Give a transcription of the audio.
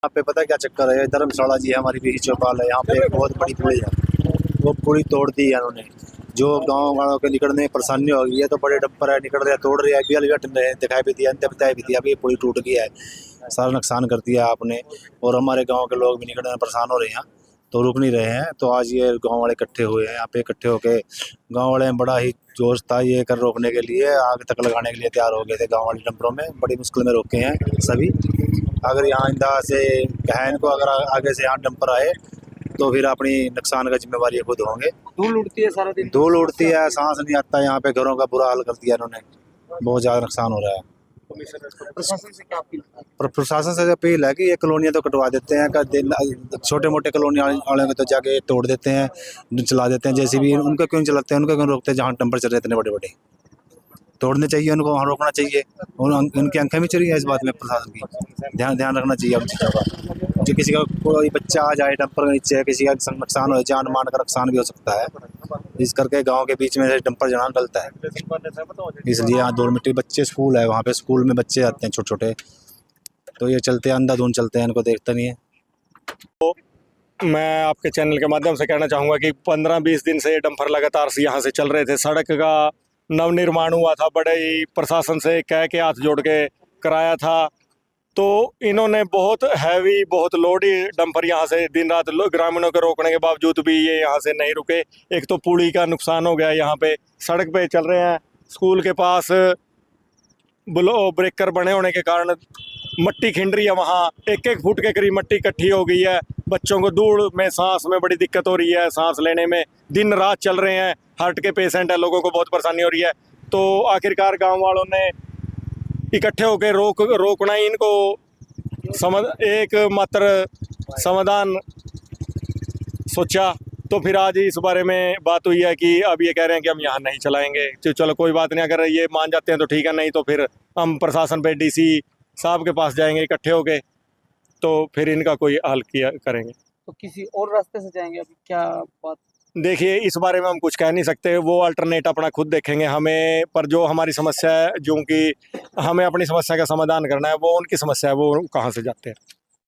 यहाँ पे पता है क्या चक्कर है, धर्मशाला जी है हमारी बीही चौपाल है, यहाँ पे एक बहुत बड़ी पुली है, वो पुली तोड़ दी है उन्होंने। जो गांव वालों के निकलने में परेशानी हो गई है, तो बड़े डंपर है निकल रहे तोड़ रहे हैं, दिखाई भी दिया, बताया भी दिया, अभी ये पुली टूट गया है, सारा नुकसान कर दिया आपने। और हमारे गाँव के लोग भी निकलने में परेशान हो रहे हैं, तो रुक नहीं रहे हैं। तो आज ये गांव वाले इकट्ठे हुए हैं, यहाँ पे इकट्ठे होके गांव वाले में बड़ा ही जोश था ये कर रोकने के लिए, आग तक लगाने के लिए तैयार हो गए थे। गांव वाले डंपरों में बड़ी मुश्किल में रोके हैं सभी। अगर यहाँ आइंदा से कहें इनको, अगर आगे से यहाँ डंपर आए तो फिर अपनी नुकसान का जिम्मेवारी खुद होंगे। धूल उड़ती है सारा दिन, धूल उड़ती है, सांस नहीं आता, यहाँ पे घरों का बुरा हाल कर दिया इन्होंने, बहुत ज़्यादा नुकसान हो रहा है। प्रशासन से क्या अपील? प्रशासन से अपील है कि ये कॉलोनियाँ तो कटवा देते हैं, छोटे मोटे कॉलोनी वाले को तो जाके तोड़ देते हैं, चला देते हैं, जैसे भी उनको क्यों चलाते हैं, उनको क्यों रोकते हैं? जहाँ टेम्पर चल रहे इतने बड़े बड़े, तोड़ने चाहिए उनको, वहाँ रोकना चाहिए। उनकी आंखें भी चली है इस बात में, प्रशासन की ध्यान रखना चाहिए उन चीज़ों का। जो किसी का कोई बच्चा आ जाए डंपर के नीचे, किसी का नुकसान हो, जान मान का नुकसान भी हो सकता है, इस करके गांव के बीच में डंपर जाना गलत है। इसलिए यहाँ धूल मिट्टी, बच्चे स्कूल है वहाँ पे, स्कूल में बच्चे आते हैं छोटे छोटे, तो ये चलते हैं अंधाधुंध चलते हैं, इनको देखता नहीं है। तो मैं आपके चैनल के माध्यम से कहना चाहूँगा कि 15-20 दिन से ये डंपर लगातार से यहाँ से चल रहे थे। सड़क का नवनिर्माण हुआ था, बड़े ही प्रशासन से कह के हाथ जोड़ के कराया था, तो इन्होंने बहुत हैवी, बहुत लोडी डंपर यहाँ से दिन रात ग्रामीणों के रोकने के बावजूद भी ये यहाँ से नहीं रुके। एक तो पुली का नुकसान हो गया, यहाँ पे सड़क पे चल रहे हैं, स्कूल के पास ब्रेकर बने होने के कारण मट्टी खिंड रही है, वहाँ 1-1 फुट के करीब मट्टी इकट्ठी हो गई है। बच्चों को धूल में सांस में बड़ी दिक्कत हो रही है, सांस लेने में दिन रात चल रहे हैं, हार्ट के पेशेंट है, लोगों को बहुत परेशानी हो रही है। तो आखिरकार गांव वालों ने इकट्ठे होकर रोकना ही इनको एक मात्र समाधान सोचा। तो फिर आज इस बारे में बात हुई है कि अब ये कह रहे हैं कि हम यहाँ नहीं चलाएंगे। तो चलो कोई बात नहीं, अगर ये मान जाते हैं तो ठीक है, नहीं तो फिर हम प्रशासन पे डीसी साहब के पास जाएंगे इकट्ठे होके, तो फिर इनका कोई हल किया करेंगे। तो किसी और रास्ते से जाएंगे? अभी क्या बात? देखिए, इस बारे में हम कुछ कह नहीं सकते, वो अल्टरनेट अपना खुद देखेंगे। हमें पर जो हमारी समस्या है, जो कि हमें अपनी समस्या का समाधान करना है, वो उनकी समस्या है, वो कहाँ से जाते हैं।